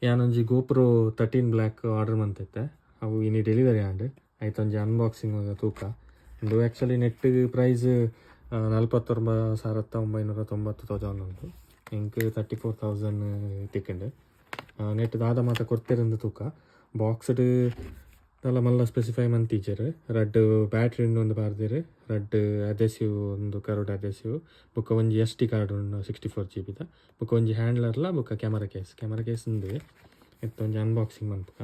ಯಾನೊಂಜಿ GoPro 13 black order ಮಂತೈತೆ ಅವು ಇನಿ delivery and ಐತೊಂಜಿ unboxing ತೂಕ ಇಂದು ಆ್ಯಕ್ಚುಲಿ ನೆಟ್ ಪ್ರೈಸ್ 49,990 ಉಂಟು ಇಂಕ್ 34,000 ತಿಕ್ಕಂಡು ನೆಟ್ ದಾದ ಮಾತ ಕೊಡ್ತಿರಂದು ತೂಕ ಬಾಕ್ಸ್ಡ್ ಎಲ್ಲ ಮಲ್ಲ ಸ್ಪೆಸಿಫೈ ಮಂತೀಜರು ರಡ್ ಬ್ಯಾಟ್ರಿ ಒಂದು ಪಾರ್ದಿರು ರಡ್ ಅಡೆಸಿವ್ ಒಂದು ಕರೋಡ್ ಅಡೆಸಿವ್ ಬೊಕ್ಕ ಒಂಜಿ SD ಕಾರ್ಡ್ ಉಂಡು 64 GB ಬೊಕ್ಕ ಒಂಜಿ ಹ್ಯಾಂಡ್ಲರ್ಲ ಬೊಕ್ಕ ಕ್ಯಾಮರಾ ಕೇಸ್ ಉಂಡು ಇತ್ತೊಂಜಿ ಅನ್ಬಾಕ್ಸಿಂಗ್ ಮನ್ಪುಗ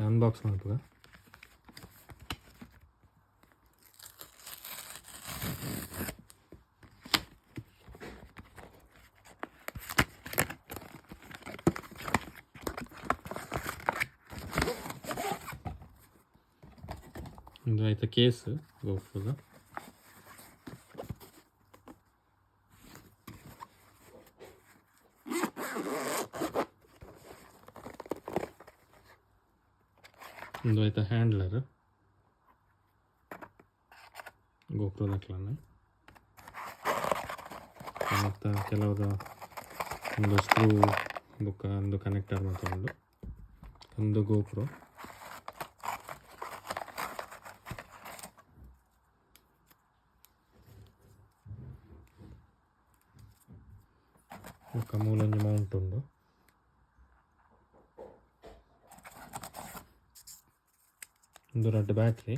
ಅನ್ಬಾಕ್ಸ್ ಮನ್ಪುಗ ಇದು ಆಯ್ತಾ ಕೇಸ್ GoProದ ಒಂದು ಆಯ್ತಾ ಹ್ಯಾಂಡ್ಲರ್ GoProದ ಕ್ಲಾನ್ ಮತ್ತು ಕೆಲವುದ ಒಂದು ಸ್ಕ್ರೂ ಬುಕ್ಕ ಒಂದು ಕನೆಕ್ಟರ್ ಮತ್ತು ಒಂದು GoPro ఒక ಮೂಲೊಂಜಿ ಮೌಂಟ್ ಉಂಡು ಒಂದು ರಡ್ಡ್ ಬ್ಯಾಟ್ರಿ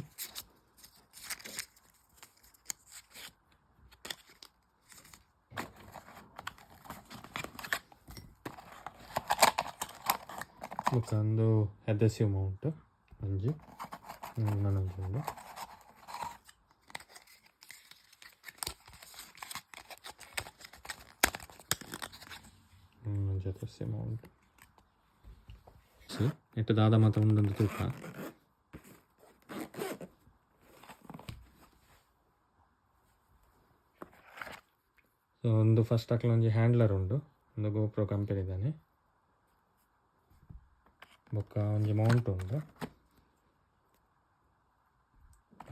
ಬೊಕ ಒಂದು ಅಡೆಸಿವ್ ಮೌಂಟ್ ಒಂಜಿ ನನೊಂಜಿ ಉಂಡು ಅಡೆಸಿವ್ ಮೌಂಟ್ ನೆಟ್ ದಾದ ಮಾತ ಉಂಡೊಂದು ತೂಕ ಸೊ ಒಂದು ಫಸ್ಟ್ ಒಂಜಿ ಹ್ಯಾಂಡ್ಲರ್ ಉಂಡು ಒಂದು GoPro ಕಂಪೆನಿದಾನೆ ಬೊಕ್ಕ ಒಂಜಿ ಮೌಂಟ್ ಉಂಡು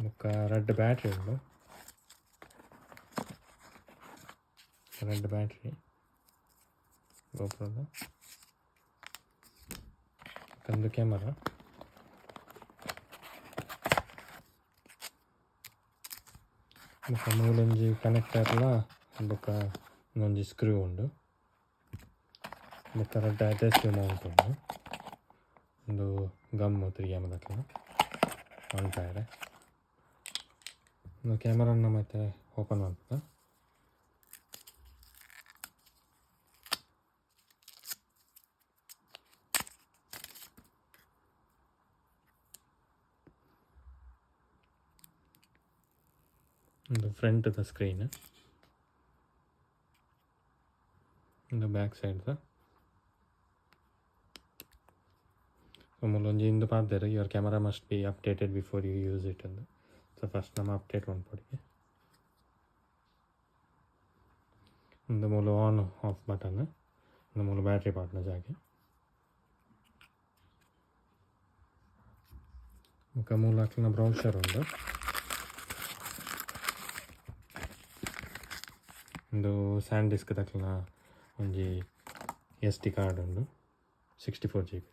ಬೊಕ್ಕ ರಡ್ಡ್ ಬ್ಯಾಟ್ರಿ ಉಂಡು ರಡ್ಡ್ ಬ್ಯಾಟ್ರಿ GoProದ ಒಂದು ಕ್ಯಾಮರಾ ಬೊಕ್ಕ ಮೂಲೊಂಜಿ ಕನೆಕ್ಟರ್ಲ ಬೊಕ್ಕ ಒಂಜಿ ಸ್ಕ್ರೂ ಉಂಡು ಬೊಕ್ಕ ರಡ್ಡ್ ಅಡೆಸಿವ್ ಮೌಂಟ್ ಉಂಡು ಒಂದು ಗಮ್ 3M ದಕ್ಲ ಉಂಟಾರೆ ಒಂದು ಕ್ಯಾಮರನ್ನ ಮತ್ತೆ ಓಪನ್ ಮಾಡ್ತದೆ ಒಂದು ಫ್ರಂಟ್ದ ಸ್ಕ್ರೀನ್ ಒಂದು ಬ್ಯಾಕ್ ಸೈಡ್ದ ಮೂಲೊಂಜಿ ಇಂದು ಪಾಡ್ದೆರ್ your camera must be updated before you use it ಅಂದು ಸೊ ಫಸ್ಟ್ ನಮ್ಮ ಅಪ್ಡೇಟ್ ಮಾಡ್ಕೊಡಿಗೆ ಒಂದು ಮೂಲ ಆನ್ ಆಫ್ ಬಟನ್ ಒಂದು ಮೂಲ ಬ್ಯಾಟ್ರಿ ಪಾಡ್ನ ಜಾಗೆ ಮುಖ ಮೂಲ ಹಾಕ್ಲಿನ ಬ್ರೌಷರ್ ಉಂಡು ಒಂದು ಸ್ಯಾಂಡ್ ಡಿಸ್ಕ್ ದಕ್ಲಿನ ಒಂಜಿ SD ಕಾರ್ಡ್ ಉಂಡು 64 GB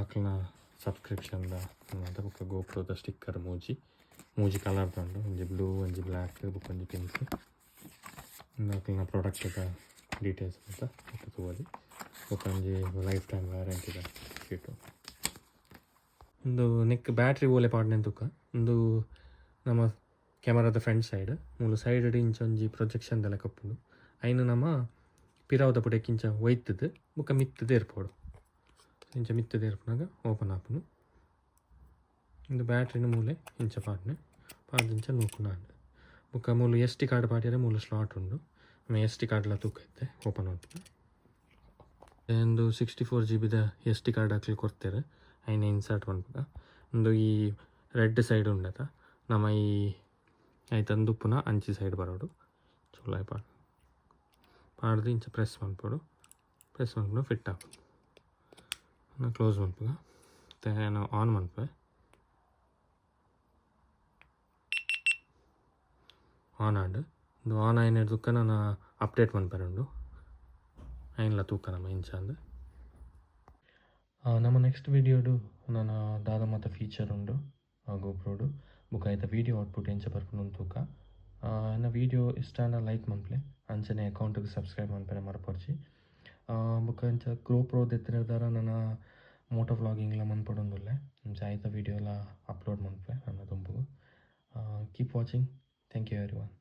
ಆಕ್ಲಿನ ಸಬ್ಸ್ಕ್ರಿಪ್ಷನ್ದ ಬೊಕ್ಕ GoProದ ಸ್ಟಿಕ್ಕರ್ ಮೂಜಿ ಕಲರ್ದ ಉಂಡು ಒಂಜಿ ಬ್ಲೂ ಒಂಜಿ ಬ್ಲ್ಯಾಕ್ ಬೊಕ್ಕ ಒಂಜಿ ಪಿಂಕ್ ಆಕ್ಲಿನ ಪ್ರಾಡಕ್ಟ್ದ ಡೀಟೇಲ್ಸ್ ಅಂತ ತೋವಲಿ ಬೊಕ್ಕ ಒಂಜಿ ಲೈಫ್ ಟೈಮ್ ವ್ಯಾರಂಟಿದ ಶೀಟು ಒಂದು ನೆಕ್ ಬ್ಯಾಟ್ರಿ ಓಲೆ ಪಾಡ್ನೆ ತುಕ ಒಂದು ನಮ್ಮ ಕ್ಯಾಮರಾದ ಫ್ರಂಟ್ ಸೈಡ್ ಮೂಲು ಸೈಡ್ ಇಂಚೊಂಜಿ ಪ್ರೊಜೆಕ್ಷನ್ ಲೆಕ್ಕ ಉಪ್ಪುಂಡು ಐನು ನಮ್ಮ ಪಿರಾವುದ ಪುಟಕ್ಕೆ ಇಂಚ ಒಯ್ತದು ಬೊಕ್ಕ ಮಿತ್ತದು ಏರ್ಪೋಡು ಇಂಚ ಮಿತ್ತದು ಏರ್ಪುನಾಗ ಓಪನ್ ಆಪುನು ಒಂದು ಬ್ಯಾಟ್ರಿನ ಮೂಲೆ ಇಂಚ ಪಾಡ್ನೆ ಪಾಡ್ದಿಂಚ ನೂಕುನಾಂಡು ಬೊಕ್ಕ ಮೂಲು SD ಕಾರ್ಡ್ ಪಾಡ್ಯರೆ ಮೂಲು ಸ್ಲಾಟ್ ಉಂಡು SD ಕಾರ್ಡ್ಲ ತೂಕ ಐತೆ ಓಪನ್ ಆಗ್ತದೆ ಒಂದು 64 GB SD ಕಾರ್ಡ್ ಹಾಕ್ಲಿ ಕೊಡ್ತಾರೆ ಐನ ಇನ್ಸರ್ಟ್ ಮಾಡ್ಬೇಕ ಒಂದು ಈ ರೆಡ್ ಸೈಡ್ ಉಂಡತ ನಮ್ಮ ಈ ಆಯ್ತಂದು ಪುನಃ ಅಂಚಿ ಸೈಡ್ ಬರೋಡು ಚಲೋ ಪಾಡ್ದು ಇಂಚ ಪ್ರೆಸ್ ಮಾಡ್ಬೋದು ಫಿಟ್ ಹಾಕೋದು ಕ್ಲೋಸ್ ಮಾಡ್ಬೇಕ ಮತ್ತು ನಾವು ಆನ್ ಮಾಡ್ತೇವೆ ಆನ್ ಆಂಡ್ ಇದು ಆನ್ ಆಯ್ನ ತೂಕ ನಾನು ಅಪ್ಡೇಟ್ ಮನ್ಪರುಂಡು ಆಯ್ನಲ ತೂಕ ನಮ್ಮ ಇಂಚಾಂದು ನಮ್ಮ ನೆಕ್ಸ್ಟ್ ವೀಡಿಯೋಡು ನಾನು ದಾದ ಮತ್ತು ಫೀಚರ್ ಉಂಡು ಗೋಪ್ರೋಡು ಬುಕ್ ಆಯ್ತಾ ವೀಡಿಯೋ ಔಟ್ಪುಟ್ ಎಂಚ ಬರ್ಪುಂಡು ತೂಕ ನನ್ನ ವೀಡಿಯೋ ಇಷ್ಟಾನ ಲೈಕ್ ಮನ್ಪಲೆ ಅಂಚನೆ ಅಕೌಂಟಿಗೆ ಸಬ್ಸ್ಕ್ರೈಬ್ ಮನ್ಪರೆ ಮರಪರ್ಚಿ ಬುಕ್ಕ ಇಂಚ ಗೋಪ್ರೋ ದೆತ್ತಿನದಾರ ನನ್ನ ಮೋಟೋ ವ್ಲಾಗಿಂಗ್ಲ ಮನ್ಪಡೊಂದುಲ್ಲೆ ಇಂಚ ಆಯ್ತ ವೀಡಿಯೋ ಎಲ್ಲ ಅಪ್ಲೋಡ್ ಮನ್ಪೆ ನನ್ನ ತುಂಬು keep watching thank you every one.